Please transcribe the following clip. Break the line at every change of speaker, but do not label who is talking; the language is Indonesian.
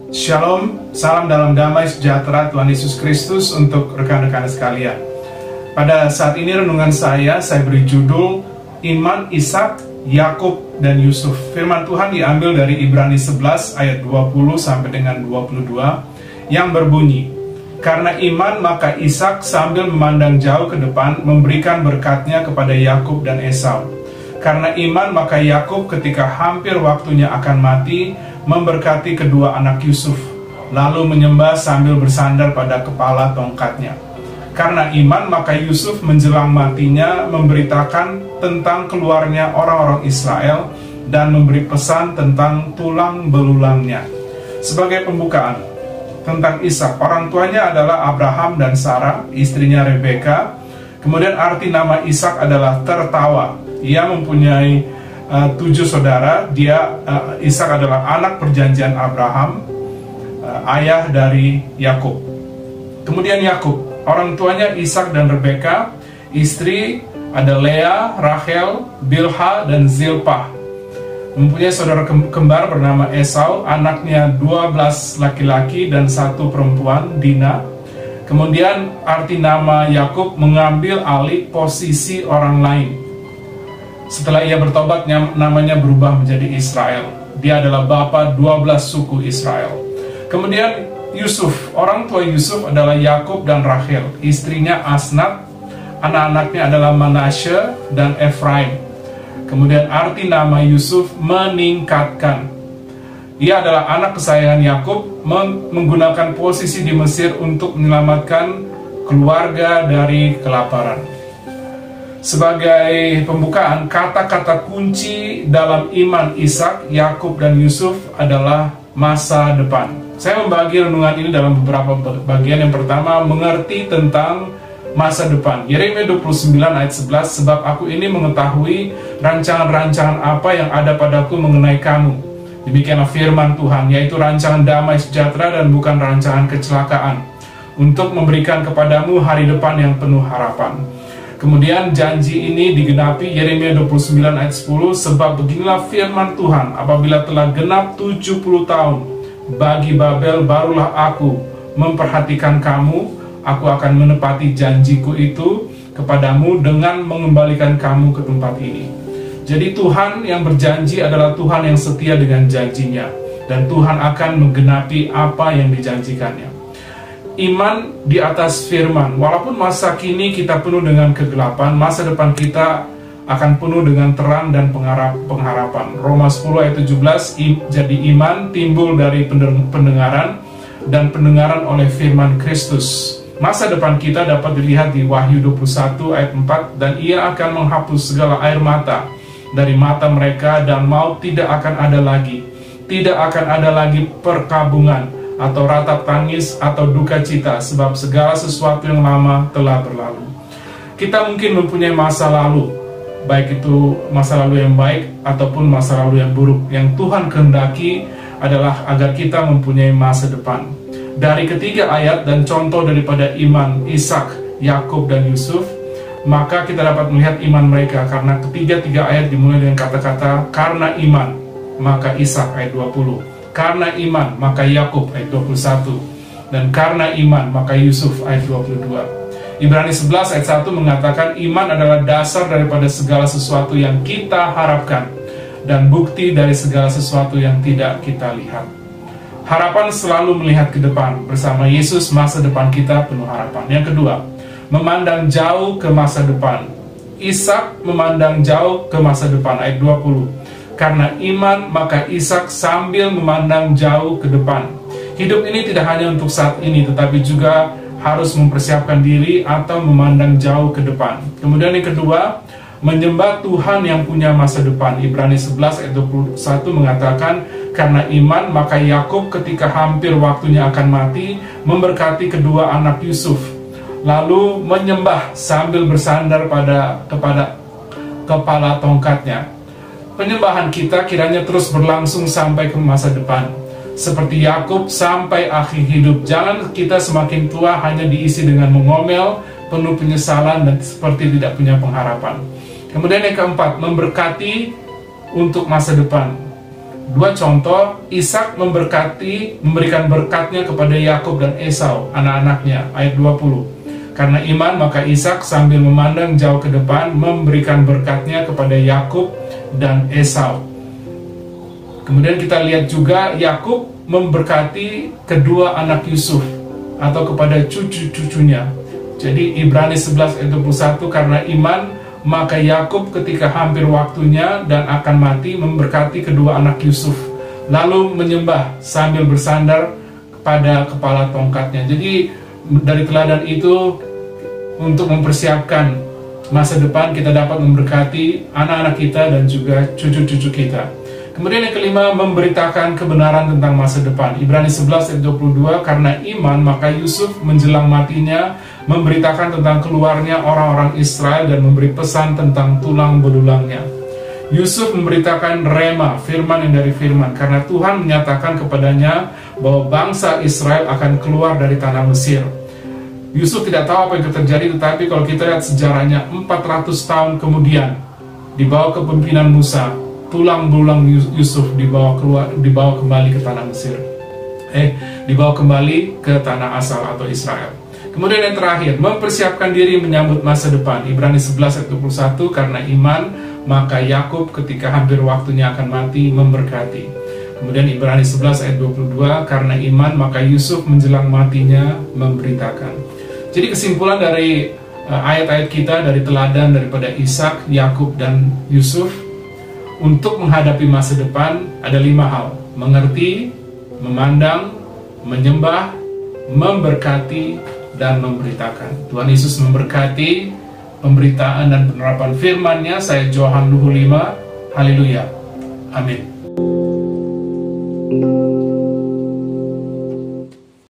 Shalom, salam dalam damai sejahtera Tuhan Yesus Kristus untuk rekan-rekan sekalian. Pada saat ini renungan saya beri judul Iman Ishak, Yakub, dan Yusuf. Firman Tuhan diambil dari Ibrani 11 ayat 20 sampai dengan 22 yang berbunyi, "Karena iman maka Ishak sambil memandang jauh ke depan memberikan berkatnya kepada Yakub dan Esau. Karena iman maka Yakub ketika hampir waktunya akan mati memberkati kedua anak Yusuf, lalu menyembah sambil bersandar pada kepala tongkatnya. Karena iman maka Yusuf menjelang matinya memberitakan tentang keluarnya orang-orang Israel dan memberi pesan tentang tulang belulangnya." Sebagai pembukaan tentang Ishak, orang tuanya adalah Abraham dan Sarah, istrinya Rebeka. Kemudian arti nama Ishak adalah tertawa. Ia mempunyai 7 saudara. Ishak adalah anak perjanjian Abraham, ayah dari Yakub. Kemudian Yakub, orang tuanya Ishak dan Rebeka. Istri ada Lea, Rachel, Bilha, dan Zilpah. Mempunyai saudara kembar bernama Esau, anaknya 12 laki-laki dan 1 perempuan, Dina. Kemudian arti nama Yakub mengambil alih posisi orang lain. Setelah ia bertobat, namanya berubah menjadi Israel. Dia adalah bapa 12 suku Israel. Kemudian Yusuf, orang tua Yusuf adalah Yakub dan Rachel. Istrinya Asnat, anak-anaknya adalah Manasye dan Efraim. Kemudian arti nama Yusuf meningkatkan. Ia adalah anak kesayangan Yakub, menggunakan posisi di Mesir untuk menyelamatkan keluarga dari kelaparan. Sebagai pembukaan, kata-kata kunci dalam iman Ishak, Yakub, dan Yusuf adalah masa depan. Saya membagi renungan ini dalam beberapa bagian. Yang pertama, mengerti tentang masa depan. Yeremia 29 ayat 11, "Sebab aku ini mengetahui rancangan-rancangan apa yang ada padaku mengenai kamu. Demikianlah firman Tuhan, yaitu rancangan damai sejahtera dan bukan rancangan kecelakaan, untuk memberikan kepadamu hari depan yang penuh harapan." Kemudian janji ini digenapi, Yeremia 29 ayat 10, "Sebab beginilah firman Tuhan, apabila telah genap 70 tahun bagi Babel, barulah aku memperhatikan kamu, aku akan menepati janjiku itu kepadamu dengan mengembalikan kamu ke tempat ini." Jadi Tuhan yang berjanji adalah Tuhan yang setia dengan janjinya, dan Tuhan akan menggenapi apa yang dijanjikannya. Iman di atas firman. Walaupun masa kini kita penuh dengan kegelapan, masa depan kita akan penuh dengan terang dan pengharapan. Roma 10 ayat 17, "Jadi iman timbul dari pendengaran, dan pendengaran oleh firman Kristus." Masa depan kita dapat dilihat di Wahyu 21 ayat 4, "Dan ia akan menghapus segala air mata dari mata mereka, dan maut tidak akan ada lagi. Tidak akan ada lagi perkabungan atau ratap tangis atau duka cita, sebab segala sesuatu yang lama telah berlalu." Kita mungkin mempunyai masa lalu, baik itu masa lalu yang baik ataupun masa lalu yang buruk. Yang Tuhan kehendaki adalah agar kita mempunyai masa depan. Dari ketiga ayat dan contoh daripada iman Ishak, Yakub, dan Yusuf, maka kita dapat melihat iman mereka, karena ketiga ayat dimulai dengan kata-kata "karena iman maka Ishak" ayat 20, "karena iman maka Yakub" ayat 21, dan "karena iman maka Yusuf" ayat 22. Ibrani 11 ayat 1 mengatakan iman adalah dasar daripada segala sesuatu yang kita harapkan dan bukti dari segala sesuatu yang tidak kita lihat. Harapan selalu melihat ke depan. Bersama Yesus, masa depan kita penuh harapan. Yang kedua, memandang jauh ke masa depan. Ishak memandang jauh ke masa depan ayat 20. "Karena iman maka Ishak sambil memandang jauh ke depan." Hidup ini tidak hanya untuk saat ini, tetapi juga harus mempersiapkan diri atau memandang jauh ke depan. Kemudian yang kedua, menyembah Tuhan yang punya masa depan. Ibrani 11 ayat 21 mengatakan, "Karena iman maka Yakub ketika hampir waktunya akan mati memberkati kedua anak Yusuf, lalu menyembah sambil bersandar kepada kepala tongkatnya." Penyembahan kita kiranya terus berlangsung sampai ke masa depan, seperti Yakub sampai akhir hidup. Jangan kita semakin tua hanya diisi dengan mengomel, penuh penyesalan, dan seperti tidak punya pengharapan. Kemudian yang keempat, memberkati untuk masa depan. Dua contoh, Ishak memberikan berkatnya kepada Yakub dan Esau, anak-anaknya, ayat 20. Karena iman, maka Ishak sambil memandang jauh ke depan, memberikan berkatnya kepada Yakub dan Esau. Kemudian kita lihat juga, Yakub memberkati kedua anak Yusuf, atau kepada cucu-cucunya. Jadi Ibrani 11 ayat 21, karena iman, maka Yakub ketika hampir waktunya dan akan mati memberkati kedua anak Yusuf, lalu menyembah sambil bersandar pada kepala tongkatnya. Jadi dari teladan itu, untuk mempersiapkan masa depan, kita dapat memberkati anak-anak kita dan juga cucu-cucu kita. Kemudian yang kelima, memberitakan kebenaran tentang masa depan. Ibrani 11 ayat 22, karena iman maka Yusuf menjelang matinya memberitakan tentang keluarnya orang-orang Israel dan memberi pesan tentang tulang belulangnya. Yusuf memberitakan rema, firman yang dari firman, karena Tuhan menyatakan kepadanya bahwa bangsa Israel akan keluar dari tanah Mesir. Yusuf tidak tahu apa yang terjadi, tetapi kalau kita lihat sejarahnya, 400 tahun kemudian, di bawah kepemimpinan Musa, tulang belulang Yusuf dibawa kembali ke tanah Mesir. Dibawa kembali ke tanah asal atau Israel. Kemudian yang terakhir, mempersiapkan diri menyambut masa depan. Ibrani 11 ayat 21, karena iman, maka Yakub ketika hampir waktunya akan mati memberkati. Kemudian Ibrani 11 ayat 22, karena iman, maka Yusuf menjelang matinya memberitakan. Jadi kesimpulan dari ayat-ayat kita, dari teladan daripada Ishak, Yakub, dan Yusuf, untuk menghadapi masa depan ada 5 hal: mengerti, memandang, menyembah, memberkati, dan memberitakan. Tuhan Yesus memberkati pemberitaan dan penerapan firman-Nya. Saya Johan Luhu 5. Haleluya. Amin.